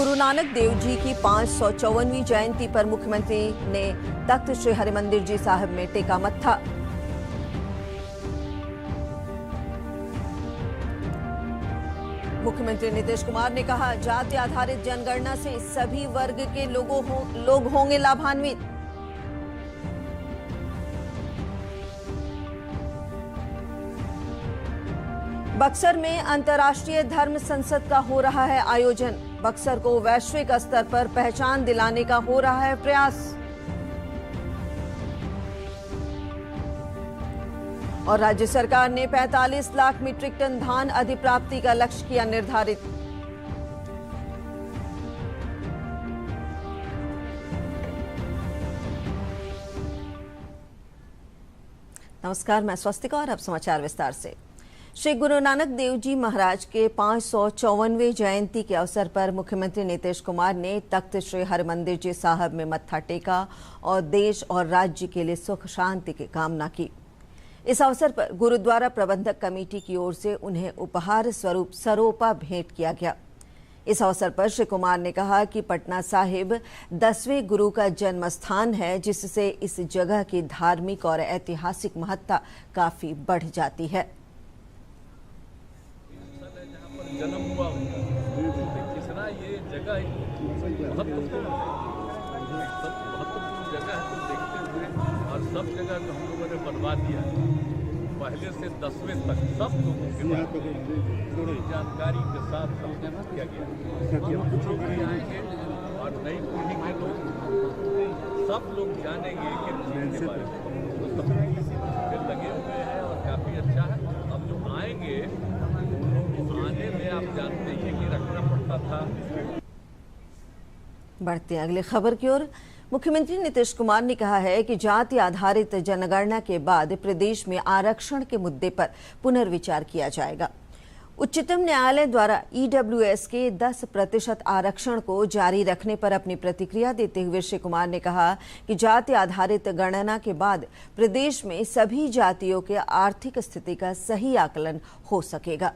गुरु नानक देव जी की 554वीं जयंती पर मुख्यमंत्री ने तख्त श्री हरिमंदिर जी साहिब में टेका मत्था। मुख्यमंत्री नीतीश कुमार ने कहा, जाति आधारित जनगणना से सभी वर्ग के लोग होंगे लाभान्वित। बक्सर में अंतर्राष्ट्रीय धर्म संसद का हो रहा है आयोजन। बक्सर को वैश्विक स्तर पर पहचान दिलाने का हो रहा है प्रयास। और राज्य सरकार ने 45 लाख मीट्रिक टन धान अधिप्राप्ति का लक्ष्य किया निर्धारित। नमस्कार, मैं स्वस्तिका और अब समाचार विस्तार से। श्री गुरु नानक देव जी महाराज के 554वें जयंती के अवसर पर मुख्यमंत्री नीतीश कुमार ने तख्त श्री हरिमंदिर जी साहिब में मत्था टेका और देश और राज्य के लिए सुख शांति की कामना की। इस अवसर पर गुरुद्वारा प्रबंधक कमेटी की ओर से उन्हें उपहार स्वरूप सरोपा भेंट किया गया। इस अवसर पर श्री कुमार ने कहा कि पटना साहिब 10वें गुरु का जन्म स्थान है, जिससे इस जगह की धार्मिक और ऐतिहासिक महत्ता काफी बढ़ जाती है। जन्म हुआ कितना ये जगह महत्वपूर्ण जगह है, तो देखते हुए और सब जगह तो हम लोगों ने बनवा दिया। पहले से 10वें तक सब लोगों के पूरी जानकारी के साथ समझाना किया गया। हम लोग भी आएंगे और नई पीढ़ी के लोग सब लोग जानेंगे कि के बारे में तो सब लगे हुए हैं और काफ़ी अच्छा है। अब जो आएंगे आने में आप जानते हैं कि रखना पड़ता था। बढ़ते अगली खबर की ओर। मुख्यमंत्री नीतीश कुमार ने कहा है कि जाति आधारित जनगणना के बाद प्रदेश में आरक्षण के मुद्दे पर पुनर्विचार किया जाएगा। उच्चतम न्यायालय द्वारा ईडब्ल्यूएस के 10% आरक्षण को जारी रखने पर अपनी प्रतिक्रिया देते हुए श्री कुमार ने कहा कि जाति आधारित गणना के बाद प्रदेश में सभी जातियों के आर्थिक स्थिति का सही आकलन हो सकेगा।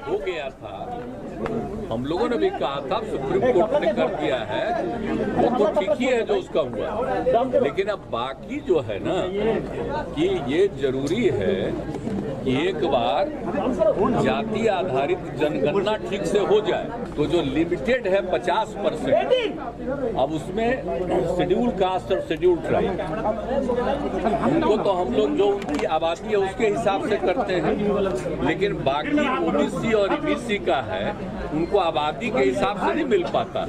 हो गया था, हम लोगों ने भी कहा था, सुप्रीम कोर्ट ने कर दिया है, वो तो ठीक ही है जो उसका हुआ। लेकिन अब बाकी जो है ना कि ये जरूरी है कि एक बार जाति आधारित जनगणना ठीक से हो जाए। तो जो लिमिटेड है 50%, अब उसमें शेड्यूल कास्ट और शेड्यूल ट्राइब, उनको तो हम लोग जो उनकी आबादी है उसके हिसाब से करते हैं, लेकिन बाकी ओबीसी और ईबीसी का है उनको आबादी के हिसाब से नहीं मिल पाता।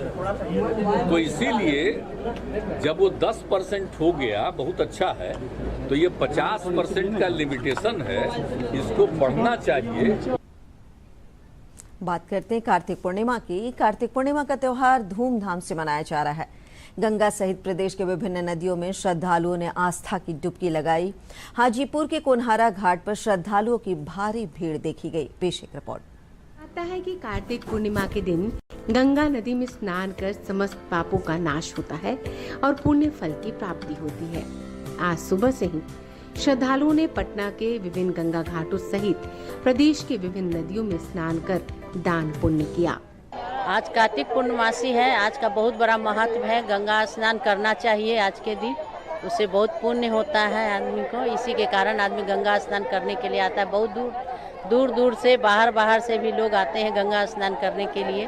तो इसीलिए जब वो 10% हो गया, बहुत अच्छा है, तो ये 50% का लिमिटेशन है, इसको बढ़ना चाहिए। बात करते हैं कार्तिक पूर्णिमा की। कार्तिक पूर्णिमा का त्योहार धूमधाम से मनाया जा रहा है। गंगा सहित प्रदेश के विभिन्न नदियों में श्रद्धालुओं ने आस्था की डुबकी लगाई। हाजीपुर के कोनहारा घाट पर श्रद्धालुओं की भारी भीड़ देखी गई। पेश एक रिपोर्ट। आता है कि कार्तिक पूर्णिमा के दिन गंगा नदी में स्नान कर समस्त पापों का नाश होता है और पुण्य फल की प्राप्ति होती है। आज सुबह से ही श्रद्धालुओं ने पटना के विभिन्न गंगा घाटों सहित प्रदेश के विभिन्न नदियों में स्नान कर दान पुण्य किया। आज कार्तिक पूर्णमासी है, आज का बहुत बड़ा महत्व है। गंगा स्नान करना चाहिए आज के दिन, उससे बहुत पुण्य होता है आदमी को। इसी के कारण आदमी गंगा स्नान करने के लिए आता है। बहुत दूर से बाहर से भी लोग आते हैं गंगा स्नान करने के लिए।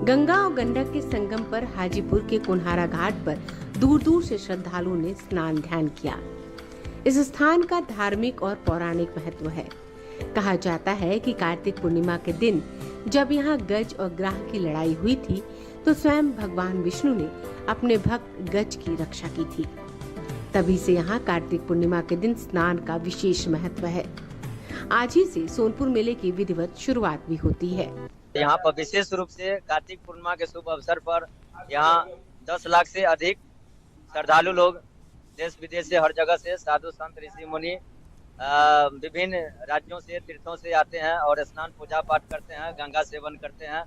गंगा और गंडक के संगम पर हाजीपुर के कोनहारा घाट पर दूर से श्रद्धालुओं ने स्नान ध्यान किया। इस स्थान का धार्मिक और पौराणिक महत्व है। कहा जाता है कि कार्तिक पूर्णिमा के दिन जब यहाँ गज और ग्राह की लड़ाई हुई थी, तो स्वयं भगवान विष्णु ने अपने भक्त गज की रक्षा की थी। तभी से यहाँ कार्तिक पूर्णिमा के दिन स्नान का विशेष महत्व है। आज ही से सोनपुर मेले की विधिवत शुरुआत भी होती है। यहाँ पर विशेष रूप से कार्तिक पूर्णिमा के शुभ अवसर पर यहाँ 10 लाख से अधिक श्रद्धालु लोग देश विदेश से, हर जगह से, साधु संत ऋषि मुनि विभिन्न राज्यों से, तीर्थों से आते हैं और स्नान पूजा पाठ करते हैं, गंगा सेवन करते हैं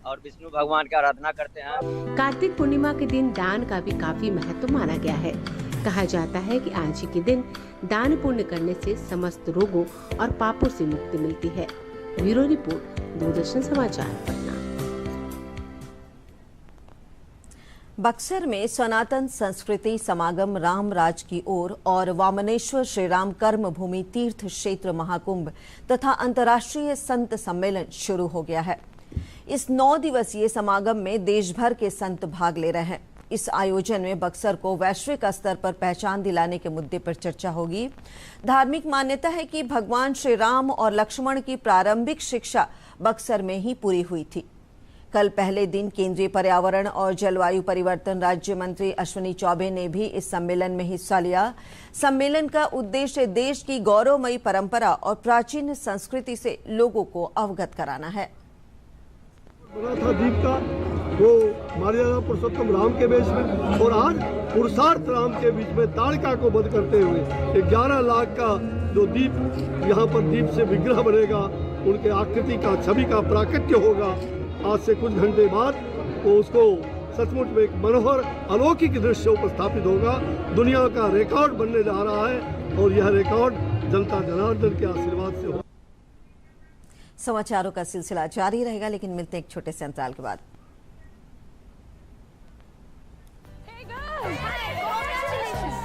और विष्णु भगवान की आराधना करते हैं। कार्तिक पूर्णिमा के दिन दान का भी काफी महत्व माना गया है। कहा जाता है कि आज ही के दिन दान पुण्य करने से समस्त रोगों और पापों से मुक्ति मिलती है। ब्यूरो रिपोर्ट, दूरदर्शन समाचार, पटना। बक्सर में सनातन संस्कृति समागम राम राज की ओर और वामनेश्वर श्री राम कर्म भूमि तीर्थ क्षेत्र महाकुंभ तथा अंतर्राष्ट्रीय संत सम्मेलन शुरू हो गया है। इस 9 दिवसीय समागम में देश भर के संत भाग ले रहे हैं। इस आयोजन में बक्सर को वैश्विक स्तर पर पहचान दिलाने के मुद्दे पर चर्चा होगी। धार्मिक मान्यता है कि भगवान श्री राम और लक्ष्मण की प्रारंभिक शिक्षा बक्सर में ही पूरी हुई थी। कल पहले दिन केंद्रीय पर्यावरण और जलवायु परिवर्तन राज्य मंत्री अश्विनी चौबे ने भी इस सम्मेलन में हिस्सा लिया। सम्मेलन का उद्देश्य देश की गौरवमयी परंपरा और प्राचीन संस्कृति से लोगों को अवगत कराना है। बना था दीप का, वो मर्यादा पुरुषोत्तम राम के वेश में, और आज पुरुषार्थ राम के बीच में ताड़का को बंद करते हुए 11 लाख का जो दीप यहाँ पर दीप से विग्रह बनेगा, उनके आकृति का छवि का प्राकट्य होगा। आज से कुछ घंटे बाद तो उसको सचमुच में एक मनोहर अलौकिक दृश्य उपस्थापित होगा। दुनिया का रिकॉर्ड बनने जा रहा है और यह रिकॉर्ड जनता जनार्दन के आशीर्वाद से होगा। समाचारों का सिलसिला जारी रहेगा, लेकिन मिलते हैं एक छोटे से अंतराल के बाद।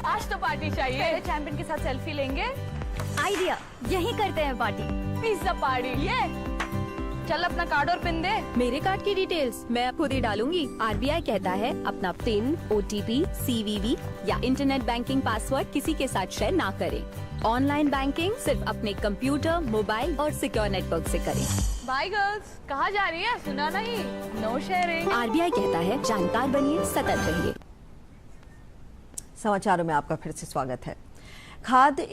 आज तो पार्टी चाहिए। पहले चैंपियन के साथ सेल्फी लेंगे। आइडिया, यही करते हैं पार्टी। Pizza party. ये चल अपना कार्ड और पिन दे। मेरे कार्ड की डिटेल्स मैं खुद ही डालूंगी। आरबीआई कहता है अपना पिन, ओटीपी, सीवीवी या इंटरनेट बैंकिंग पासवर्ड किसी के साथ शेयर ना करें। ऑनलाइन बैंकिंग सिर्फ अपने कंप्यूटर, मोबाइल और सिक्योर नेटवर्क से करें। बाय गर्ल्स, कहाँ जा रही है? सुना नहीं, नो शेयरिंग। आरबीआई कहता है जानकार बनिए, सतर्क रहिए। समाचारों में आपका फिर से स्वागत है। खाद्य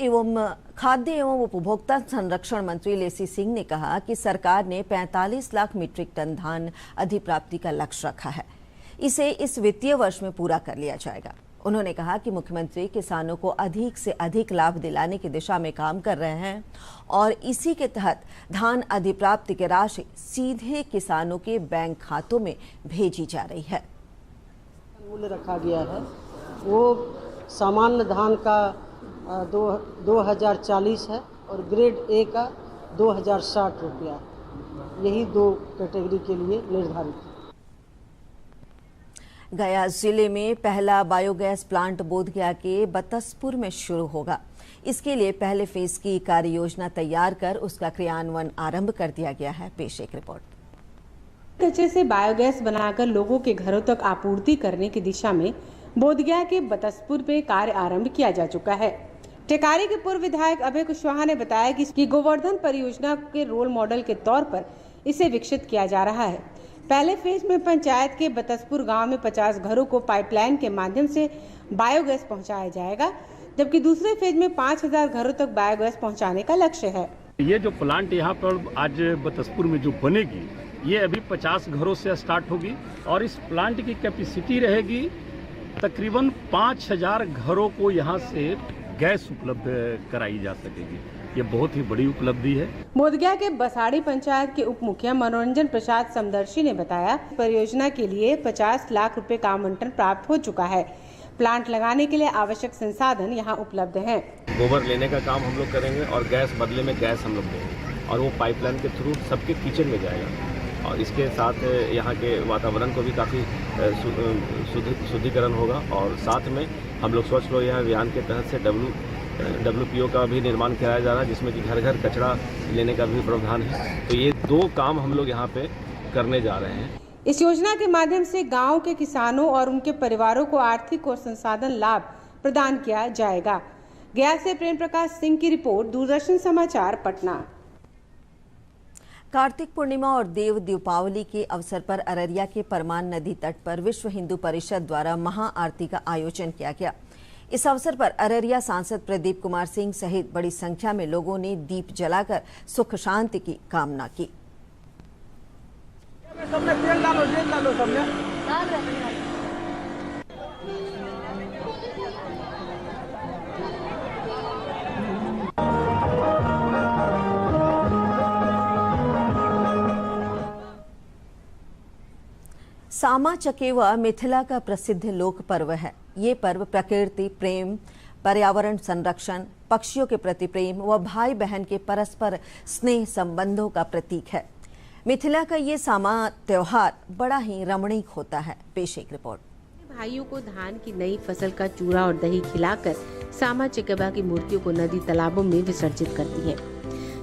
एवं उपभोक्ता संरक्षण मंत्री लेसी सिंह ने कहा कि सरकार ने 45 लाख मीट्रिक टन धान अधिप्राप्ति का लक्ष्य रखा है। इसे इस वित्तीय वर्ष में पूरा कर लिया जाएगा। उन्होंने कहा कि मुख्यमंत्री किसानों को अधिक से अधिक लाभ दिलाने की दिशा में काम कर रहे हैं और इसी के तहत धान अधिप्राप्ति की राशि सीधे किसानों के बैंक खातों में भेजी जा रही है। मूल्य रखा गया है वो सामान्य धान का 2040 है और ग्रेड ए का 2060 रुपया। यही 2 कैटेगरी के लिए निर्धारित है। गया जिले में पहला बायोगैस प्लांट बोधगया के बतसपुर में शुरू होगा। इसके लिए पहले फेज की कार्य योजना तैयार कर उसका क्रियान्वयन आरंभ कर दिया गया है। पेश एक रिपोर्ट। कचरे से बायोगैस बनाकर लोगों के घरों तक आपूर्ति करने की दिशा में बोधगया के बतसपुर में कार्य आरंभ किया जा चुका है। टेकारी के पूर्व विधायक अभय कुशवाहा ने बताया कि गोवर्धन परियोजना के रोल मॉडल के तौर पर इसे विकसित किया जा रहा है। पहले फेज में पंचायत के बतसपुर गांव में 50 घरों को पाइपलाइन के माध्यम से बायोगैस पहुंचाया जाएगा, जबकि दूसरे फेज में 5000 घरों तक बायोगैस पहुंचाने का लक्ष्य है। ये जो प्लांट यहाँ पर आज बतसपुर में जो बनेगी, ये अभी 50 घरों से स्टार्ट होगी और इस प्लांट की कैपेसिटी रहेगी तकरीबन 5000 घरों को यहाँ से गैस उपलब्ध कराई जा सकेगी। ये बहुत ही बड़ी उपलब्धि है। बोधगया के बसाड़ी पंचायत के उप मुखिया मनोरंजन प्रसाद समदर्शी ने बताया, परियोजना के लिए 50 लाख रुपए का आवंटन प्राप्त हो चुका है। प्लांट लगाने के लिए आवश्यक संसाधन यहाँ उपलब्ध हैं। गोबर लेने का काम हम लोग करेंगे और गैस बदले में गैस हम लोग देंगे और वो पाइपलाइन के थ्रू सबके किचन में जाएगा और इसके साथ यहाँ के वातावरण को भी काफ़ी शुद्धिकरण होगा और साथ में हम लोग स्वच्छ लोहिया अभियान के तहत से WPO का भी निर्माण कराया जा रहा है, जिसमें कि घर घर कचरा लेने का भी प्रावधान है। तो ये 2 काम हम लोग यहाँ पे करने जा रहे हैं। इस योजना के माध्यम से गांव के किसानों और उनके परिवारों को आर्थिक और संसाधन लाभ प्रदान किया जाएगा। गया से प्रेम प्रकाश सिंह की रिपोर्ट, दूरदर्शन समाचार, पटना। कार्तिक पूर्णिमा और देव दीपावली के अवसर पर अररिया के परमान नदी तट पर विश्व हिंदू परिषद द्वारा महाआरती का आयोजन किया गया। इस अवसर पर अररिया सांसद प्रदीप कुमार सिंह सहित बड़ी संख्या में लोगों ने दीप जलाकर सुख शांति की कामना की। सामा चकेवा मिथिला का प्रसिद्ध लोक पर्व है। ये पर्व प्रकृति प्रेम, पर्यावरण संरक्षण, पक्षियों के प्रति प्रेम व भाई बहन के परस्पर स्नेह संबंधों का प्रतीक है। मिथिला का ये सामा त्योहार बड़ा ही रमणीक होता है। पेश एक रिपोर्ट। भाइयों को धान की नई फसल का चूरा और दही खिलाकर सामा चकेबा की मूर्तियों को नदी तालाबों में विसर्जित करती है।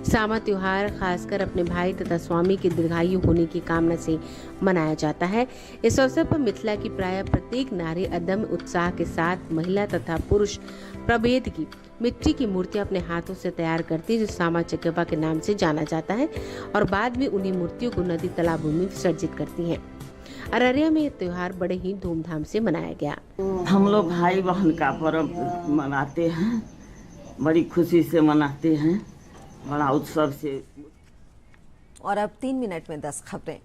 सामा त्योहार खासकर अपने भाई तथा स्वामी के दीर्घायु होने की कामना से मनाया जाता है। इस अवसर पर मिथिला की प्राय प्रत्येक नारी अदम्य उत्साह के साथ महिला तथा पुरुष प्रभेद की मिट्टी की मूर्तियां अपने हाथों से तैयार करती है, जो सामा चकेबा के नाम से जाना जाता है, और बाद में उन्हीं मूर्तियों को नदी तालाबों में विसर्जित करती हैं। अररिया में यह त्योहार बड़े ही धूमधाम से मनाया गया। हम लोग भाई बहन का पर्व मनाते हैं, बड़ी खुशी से मनाते हैं, बड़ा उत्सव से। और अब 3 मिनट में 10 खबरें।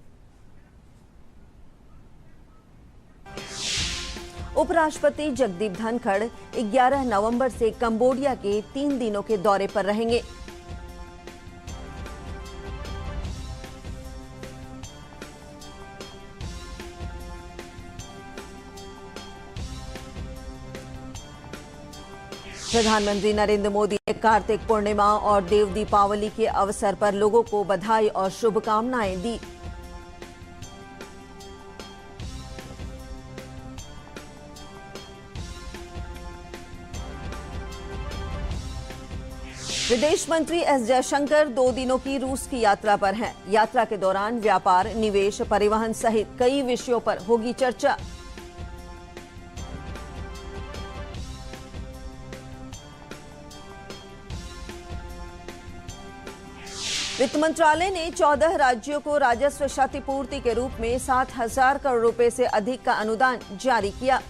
उपराष्ट्रपति जगदीप धनखड़ 11 नवंबर से कंबोडिया के 3 दिनों के दौरे पर रहेंगे। प्रधानमंत्री नरेंद्र मोदी ने कार्तिक पूर्णिमा और देव दीपावली के अवसर पर लोगों को बधाई और शुभकामनाएं दी। विदेश मंत्री एस जयशंकर 2 दिनों की रूस की यात्रा पर हैं। यात्रा के दौरान व्यापार, निवेश, परिवहन सहित कई विषयों पर होगी चर्चा। वित्त मंत्रालय ने 14 राज्यों को राजस्व क्षतिपूर्ति के रूप में 7,000 करोड़ रुपए से अधिक का अनुदान जारी किया।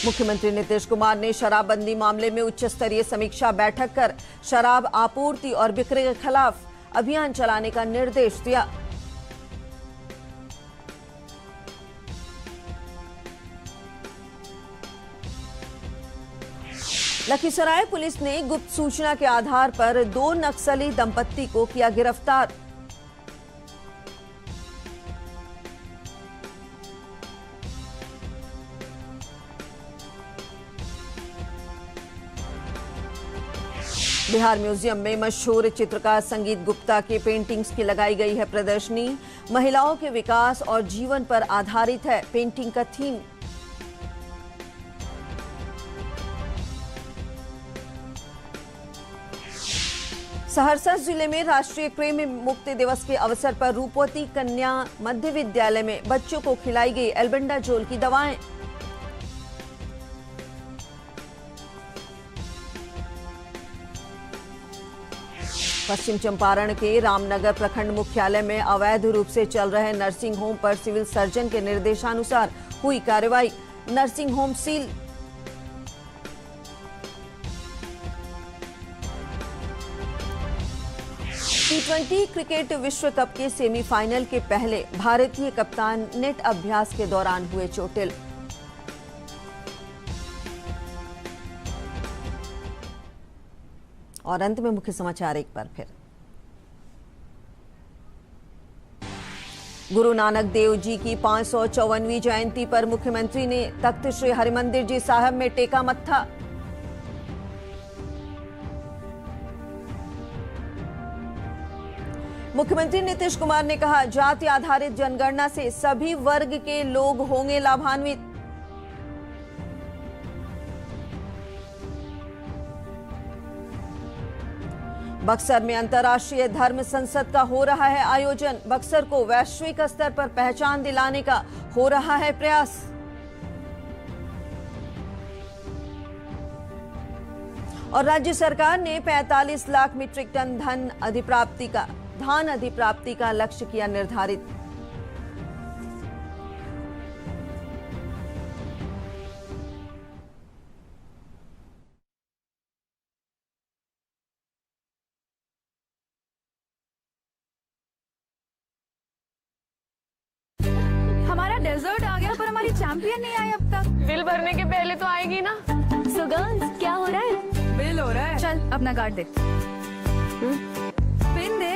मुख्यमंत्री नीतीश कुमार ने शराबबंदी मामले में उच्च स्तरीय समीक्षा बैठक कर शराब आपूर्ति और बिक्री के खिलाफ अभियान चलाने का निर्देश दिया। लखीसराय पुलिस ने गुप्त सूचना के आधार पर 2 नक्सली दंपत्ति को किया गिरफ्तार। बिहार म्यूजियम में मशहूर चित्रकार संगीत गुप्ता के पेंटिंग्स की लगाई गई है प्रदर्शनी। महिलाओं के विकास और जीवन पर आधारित है पेंटिंग का थीम। सहरसा जिले में राष्ट्रीय कृमि मुक्ति दिवस के अवसर पर रूपवती कन्या मध्य विद्यालय में बच्चों को खिलाई गई एल्बेंडाजोल की दवाएं। पश्चिम चंपारण के रामनगर प्रखंड मुख्यालय में अवैध रूप से चल रहे नर्सिंग होम पर सिविल सर्जन के निर्देशानुसार हुई कार्रवाई। Nursing home seal. T20 cricket विश्व कप के सेमीफाइनल के पहले भारतीय कप्तान नेट अभ्यास के दौरान हुए चोटिल। और अंत में मुख्य समाचार एक बार फिर। गुरु नानक देव जी की 554वीं जयंती पर मुख्यमंत्री ने तख्त श्री हरिमंदिर जी साहब में टेका मत्था। मुख्यमंत्री नीतीश कुमार ने कहा, जाति आधारित जनगणना से सभी वर्ग के लोग होंगे लाभान्वित। बक्सर में अंतर्राष्ट्रीय धर्म संसद का हो रहा है आयोजन। बक्सर को वैश्विक स्तर पर पहचान दिलाने का हो रहा है प्रयास। और राज्य सरकार ने 45 लाख मीट्रिक टन धान अधिप्राप्ति का लक्ष्य किया निर्धारित। हमारा डेजर्ट आ गया पर हमारी चैंपियन नहीं आई अब तक। बिल भरने के पहले तो आएगी ना। सो गर्ल्स, क्या हो रहा है? बिल हो रहा है। चल अपना कार्ड दे। पिन दे।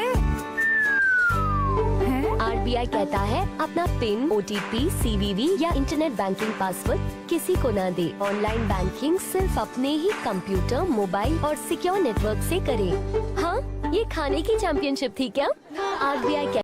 8 RBI कहता है अपना पिन, OTP, CVV या इंटरनेट बैंकिंग पासवर्ड किसी को ना दे। ऑनलाइन बैंकिंग सिर्फ अपने ही कंप्यूटर, मोबाइल और सिक्योर नेटवर्क से करें। हाँ, ये खाने की चैंपियनशिप थी क्या? RBI